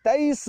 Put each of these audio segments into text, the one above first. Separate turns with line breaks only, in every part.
23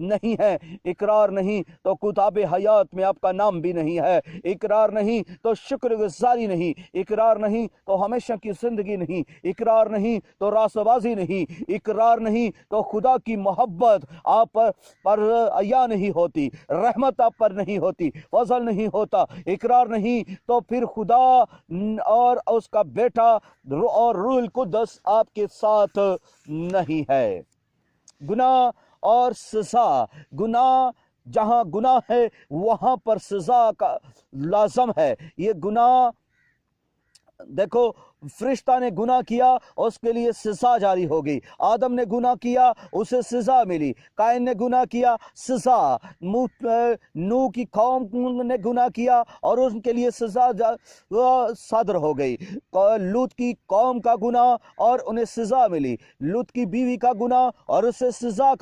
نہیں ہے، اقرار نہیں تو کتاب حیات میں آپ کا نام بھی نہیں ہے، اقرار نہیں تو شکر گزاری نہیں، اقرار نہیں تو ہمیشہ کی زندگی نہیں، اقرار نہیں تو راست بازی نہیں، اقرار نہیں تو خدا کی محبت آپ پر عیا نہیں ہوتی، رحمت آپ پر نہیں ہوتی، فضل نہیں ہوتا، اقرار نہیں تو پھر خدا اور اس کا بیٹا اور روح القدس آپ کے ساتھ نہیں ہے۔ گناہ اور سزا، گناہ جہاں گناہ ہے وہاں پر سزا کا لازم ہے۔ یہ گناہ دیکھو، فرشتہ نے گناہ کیا، اس کے لیے سزا جاری ہو گئی، آدم نے گناہ کیا، اسے سزا ملی، قائن نے گناہ کیا، سزا، نوح کی قوم نے گناہ کیا اور ان کے لیے سزا صادر ہو گئی، لوط کی قوم کا گناہ اور انہیں سزا ملی، لوط کی بیوی کا گناہ اور اسے سزا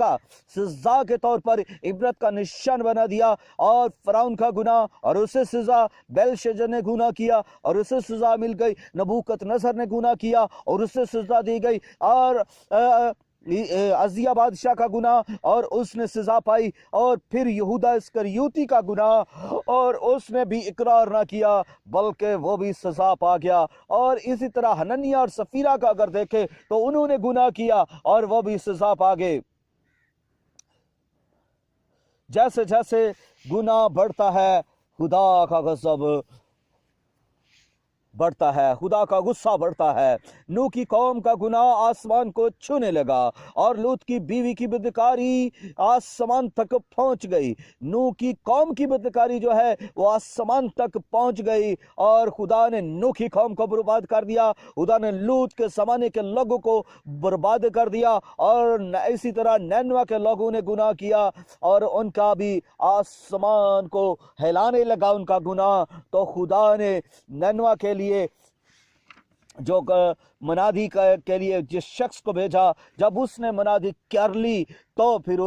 کے طور پر عبرت کا نشان بنا دیا، اور فرعون کا گناہ اور اسے سزا، بیلشجر نے گناہ کیا اور اسے سزا مل گئی، نبوکت نصر نے گناہ کیا اور اسے سزا دی گئی، اور عزیہ بادشاہ کا گناہ اور اس نے سزا پائی، اور پھر یہودا اسکریوتی کا گناہ اور اس نے بھی اقرار نہ کیا بلکہ وہ بھی سزا پا گیا، اور اسی طرح حننیہ اور سفیرہ کا اگر دیکھیں تو انہوں نے گناہ کیا اور وہ بھی سزا پا گئے۔ جیسے جیسے گناہ بڑھتا ہے خدا کا غضب بڑھتا ہے، خدا کا غصہ بڑھتا ہے۔ نوح کی قوم کا گناہ آسمان کو چھونے لگا اور لوط کی بیوی کی بدکاری آسمان تک پہنچ گئی، نوح کی قوم کی بدکاری جو ہے وہ آسمان تک پہنچ گئی، اور خدا نے نوح کی قوم کو برباد کر دیا، خدا نے لوط کے زمانے کے لوگوں کو برباد کر دیا، اور اسی طرح نینوا کے لوگوں نے گناہ کیا اور ان کا بھی آسمان کو ہلانے لگا ان کا گناہ، تو خدا نے نینوا کے لیے جو منادی کے لیے جس شخص کو بھیجا، جب اس نے منادی کر لی تو پھر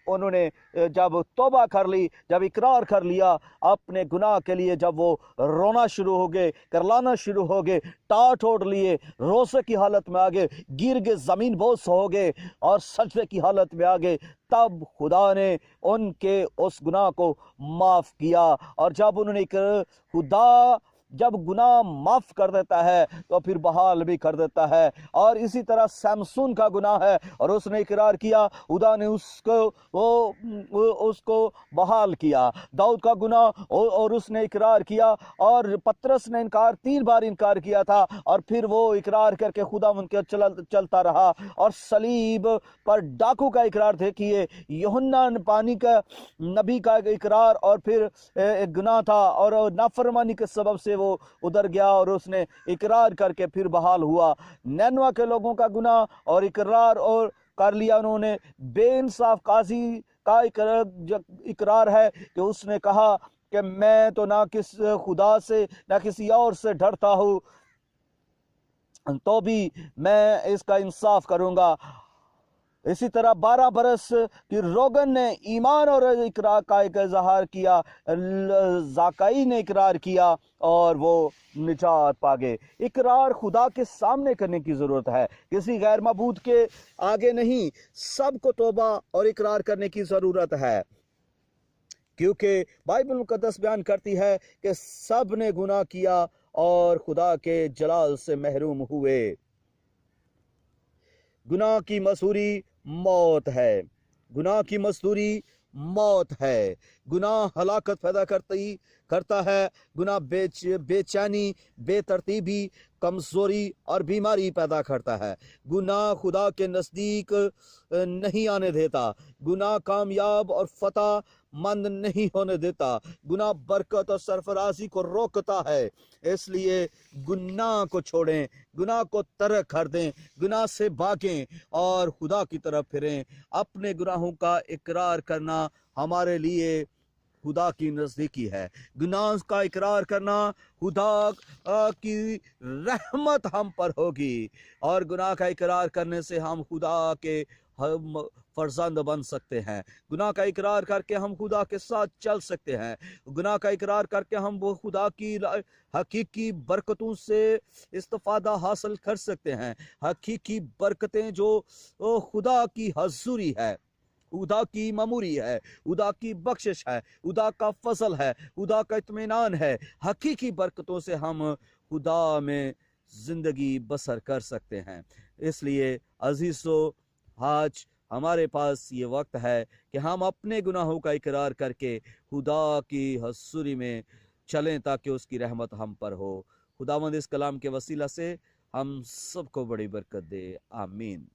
انہوں نے جب توبہ کر لی، جب اقرار کر لیا اپنے گناہ کے لیے، جب وہ رونا شروع ہو گئے، کرلانا شروع ہو گئے، ٹاٹ اوڑ لیے، روزے کی حالت میں آگے گر کے زمین بوس ہو گئے اور سجدے کی حالت میں آگے، تب خدا نے ان کے اس گناہ کو معاف کیا، اور جب انہوں نے خدا جب گناہ معاف کر دیتا ہے تو پھر بحال بھی کر دیتا ہے، اور اسی طرح سمسون کا گناہ ہے اور اس نے اقرار کیا، خدا نے اس کو بحال کیا، داؤد کا گناہ اور اس نے اقرار کیا، اور پترس نے 3 بار انکار کیا تھا اور پھر وہ اقرار کر کے خدا ان کے چلتا رہا، اور صلیب پر ڈاکو کا اقرار دیکھیے، یوحنا پانی کا نبی کا اقرار اور پھر ایک گناہ تھا اور نافرمانی کے سبب سے وہ ادھر گیا اور اس نے اقرار کر کے پھر بحال ہوا۔ نینوا کے لوگوں کا گناہ اور اقرار اور کر لیا انہوں نے، بے انصاف قاضی کا اقرار ہے کہ اس نے کہا کہ میں تو نہ خدا سے نہ کسی اور سے ڈرتا ہوں، تو بھی میں اس کا انصاف کروں گا۔ اسی طرح 12 برس کی روگن نے ایمان اور اقرار کا ایک اظہار کیا، زاکائی نے اقرار کیا اور وہ نجات پا گئے۔ اقرار خدا کے سامنے کرنے کی ضرورت ہے، کسی غیر معبود کے آگے نہیں، سب کو توبہ اور اقرار کرنے کی ضرورت ہے، کیونکہ بائبل مقدس بیان کرتی ہے کہ سب نے گناہ کیا اور خدا کے جلال سے محروم ہوئے۔ گناہ کی مزدوری موت ہے، گناہ کی مزدوری موت ہے، گناہ ہلاکت پیدا کرتا ہے، گناہ بے چینی، بے ترتیبی، کمزوری اور بیماری پیدا کرتا ہے، گناہ خدا کے نزدیک نہیں آنے دیتا، گناہ کامیاب اور فتح مند نہیں ہونے دیتا، گناہ برکت اور سرفرازی کو روکتا ہے۔ اس لیے گناہ کو چھوڑیں، گناہ کو ترک کر دیں، گناہ سے بھاگیں اور خدا کی طرف پھریں۔ اپنے گناہوں کا اقرار کرنا ہمارے لیے خدا کی نزدیکی ہے، گناہ کا اقرار کرنا خدا کی رحمت ہم پر ہوگی، اور گناہ کا اقرار کرنے سے ہم خدا کے فرزند بن سکتے ہیں، گناہ کا اقرار کر کے ہم خدا کے ساتھ چل سکتے ہیں، گناہ کا اقرار کر کے ہم وہ خدا کی حقیقی برکتوں سے استفادہ حاصل کر سکتے ہیں، حقیقی برکتیں جو خدا کی حضوری ہے۔ خدا کی معموری ہے، خدا کی بخشش ہے، خدا کا فضل ہے، خدا کا اطمینان ہے۔ حقیقی برکتوں سے ہم خدا میں زندگی بسر کر سکتے ہیں۔ اس لیے عزیزو، آج ہمارے پاس یہ وقت ہے کہ ہم اپنے گناہوں کا اقرار کر کے خدا کی حضوری میں چلیں تاکہ اس کی رحمت ہم پر ہو۔ خداوند اس کلام کے وسیلہ سے ہم سب کو بڑی برکت دے، آمین۔